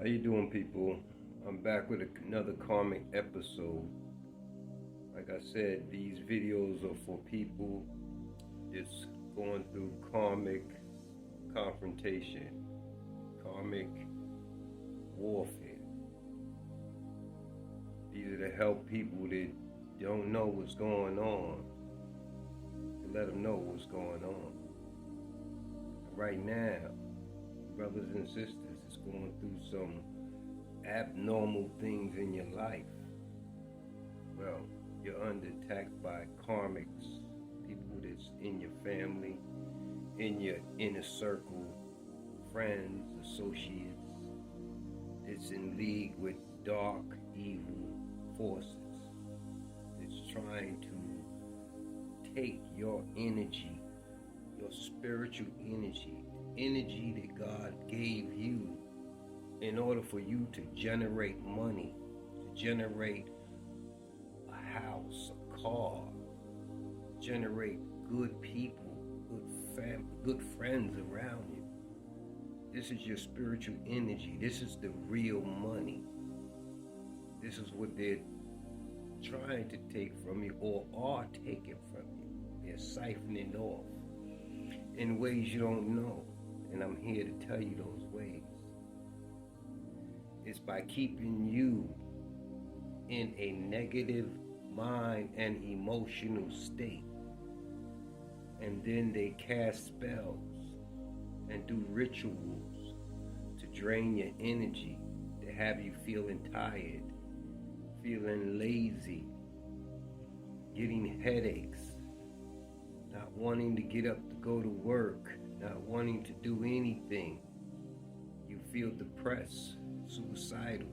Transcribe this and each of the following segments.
How you doing, people? I'm back with another karmic episode. Like I said, these videos are for people that's going through karmic confrontation, karmic warfare. These are to help people that don't know what's going on, to let them know what's going on. Right now, brothers and sisters, is going through some abnormal things in your life. Well, you're under attack by karmics, people that's in your family, in your inner circle, friends, associates. It's in league with dark, evil forces. It's trying to take your energy, your spiritual energy, energy that God gave you in order for you to generate money, to generate a house, a car, generate good people, good family, good friends around you. This is your spiritual energy. This is the real money. This is what they're trying to take from you or are taking from you. They're siphoning off in ways you don't know. And I'm here to tell you those ways. It's by keeping you in a negative mind and emotional state. And then they cast spells and do rituals to drain your energy, to have you feeling tired, feeling lazy, getting headaches, not wanting to get up to go to work, not wanting to do anything. You feel depressed, suicidal.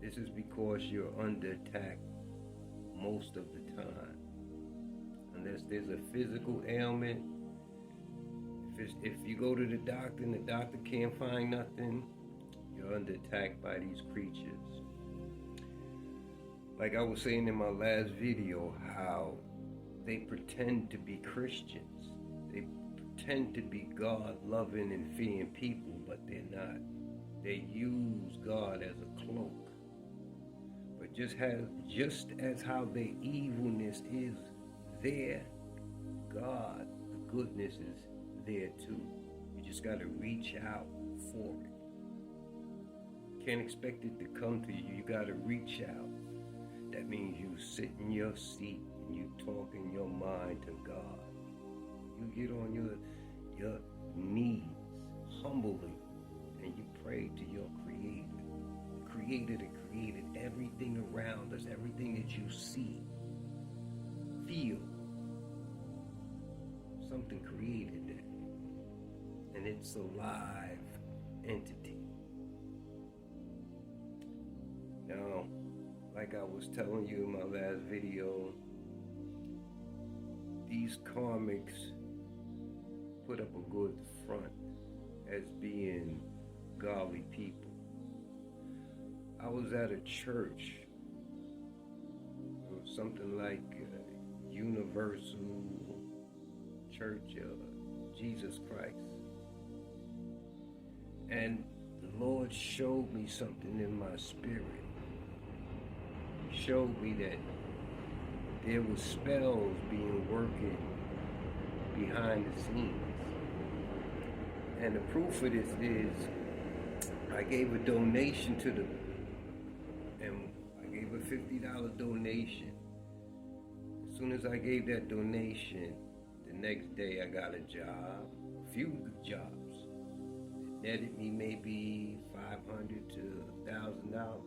This is because you're under attack most of the time. Unless there's a physical ailment, if you go to the doctor and the doctor can't find nothing, you're under attack by these creatures. Like I was saying in my last video, how they pretend to be Christians. They pretend to be God-loving and fearing people, but they're not. They use God as a cloak. But just as how their evilness is there, God, the goodness is there too. You just got to reach out for it. Can't expect it to come to you. You got to reach out. That means you sit in your seat and you talk in your mind to God. You get on your knees humbly and you pray to your Creator. The Creator that created everything around us, everything that you see, feel. Something created that. And it's a live entity. Now, like I was telling you in my last video, these karmics put up a good front as being godly people. I was at a church, something like Universal Church of Jesus Christ. And the Lord showed me something in my spirit. He showed me that there was spells being working behind the scenes. And the proof of this is I gave a donation to them, and I gave a $50 donation. As soon as I gave that donation, the next day I got a job, a few jobs. It netted me maybe $500 to $1,000.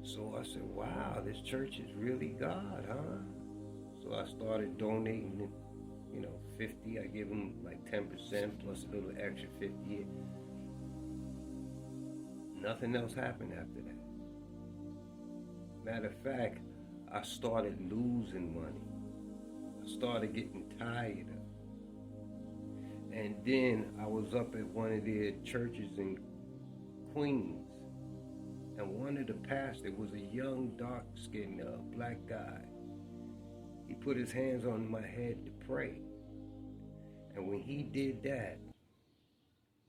So I said, wow, this church is really God, huh? So I started donating, 50. I give them like 10% plus a little extra 50. Nothing else happened after that. Matter of fact, I started losing money. I started getting tired of it. And then I was up at one of their churches in Queens. And one of the pastors was a young, dark-skinned black guy. He put his hands on my head to pray. And when he did that,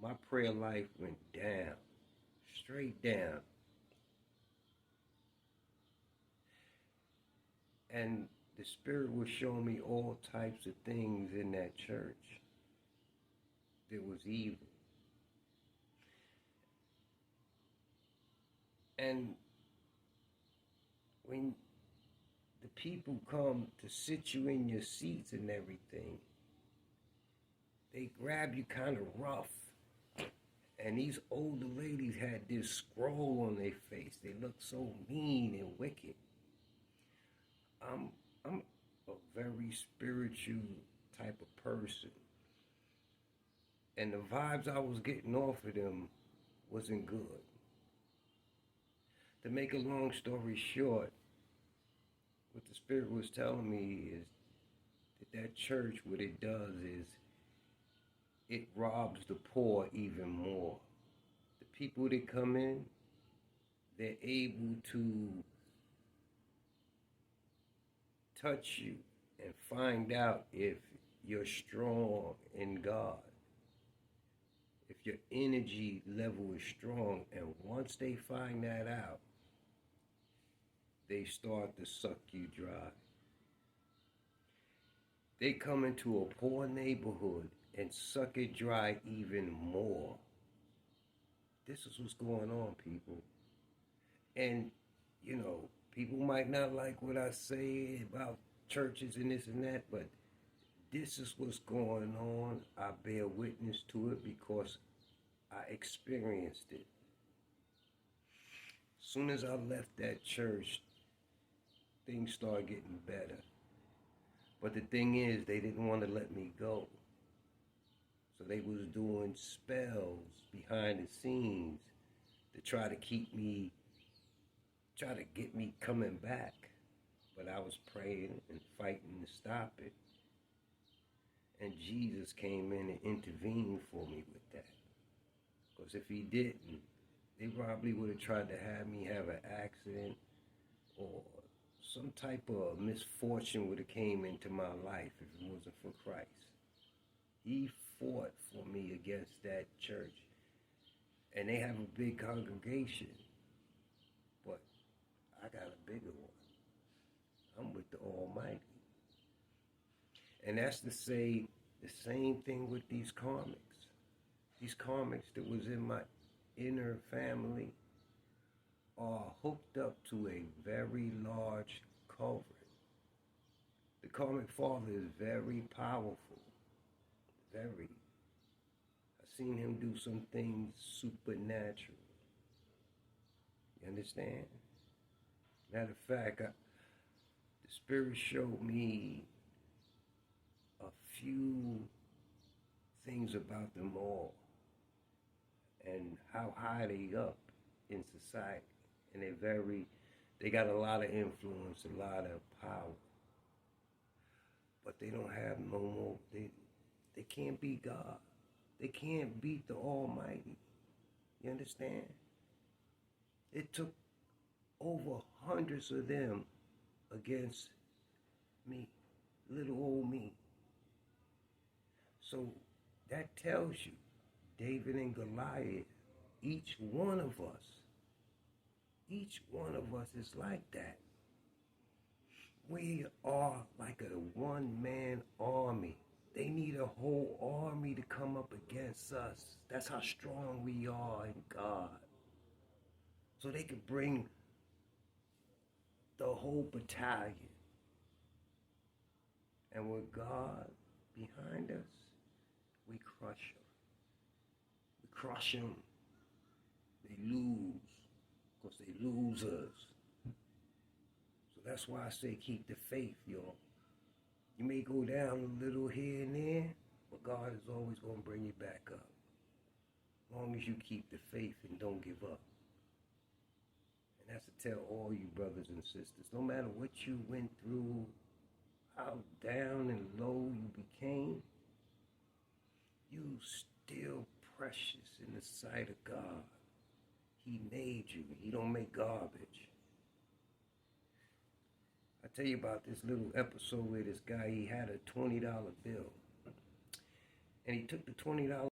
my prayer life went down, straight down. And the Spirit was showing me all types of things in that church that was evil. And when the people come to sit you in your seats and everything, they grab you kind of rough. And these older ladies had this scroll on their face. They looked so mean and wicked. I'm a very spiritual type of person. And the vibes I was getting off of them wasn't good. To make a long story short, what the Spirit was telling me is that church, what it does is it robs the poor even more. The people that come in, they're able to touch you and find out if you're strong in God, if your energy level is strong. And once they find that out, they start to suck you dry. They come into a poor neighborhood and suck it dry even more. This is what's going on, people. And, you know, people might not like what I say about churches and this and that, but this is what's going on. I bear witness to it because I experienced it. As soon as I left that church, things started getting better. But the thing is, they didn't want to let me go. So they was doing spells behind the scenes to try to keep me, try to get me coming back. But I was praying and fighting to stop it. And Jesus came in and intervened for me with that. Because if he didn't, they probably would have tried to have me have an accident, or some type of misfortune would have came into my life if it wasn't for Christ. He fought for me against that church. And they have a big congregation, but I got a bigger one. I'm with the Almighty. And that's to say the same thing with these karmics. These karmics that was in my inner family are hooked up to a very large culprit. The karmic father is very powerful. Very. I've seen him do some things supernatural. You understand? Matter of fact, the Spirit showed me a few things about them all and how high they up in society. And they got a lot of influence, a lot of power. But they don't have no more, they can't beat God. They can't beat the Almighty. You understand? It took over hundreds of them against me, little old me. So that tells you, David and Goliath, each one of us is like that. We are like a one-man army. They need a whole army to come up against us. That's how strong we are in God. So they could bring the whole battalion. And with God behind us, we crush them. We crush them. They lose, because they losers. So that's why I say keep the faith, y'all. You may go down a little here and there, but God is always going to bring you back up. As long as you keep the faith and don't give up. And that's to tell all you brothers and sisters, no matter what you went through, how down and low you became, you still precious in the sight of God. He made you. He don't make garbage. I tell you about this little episode where this guy, he had a $20 bill. And he took the $20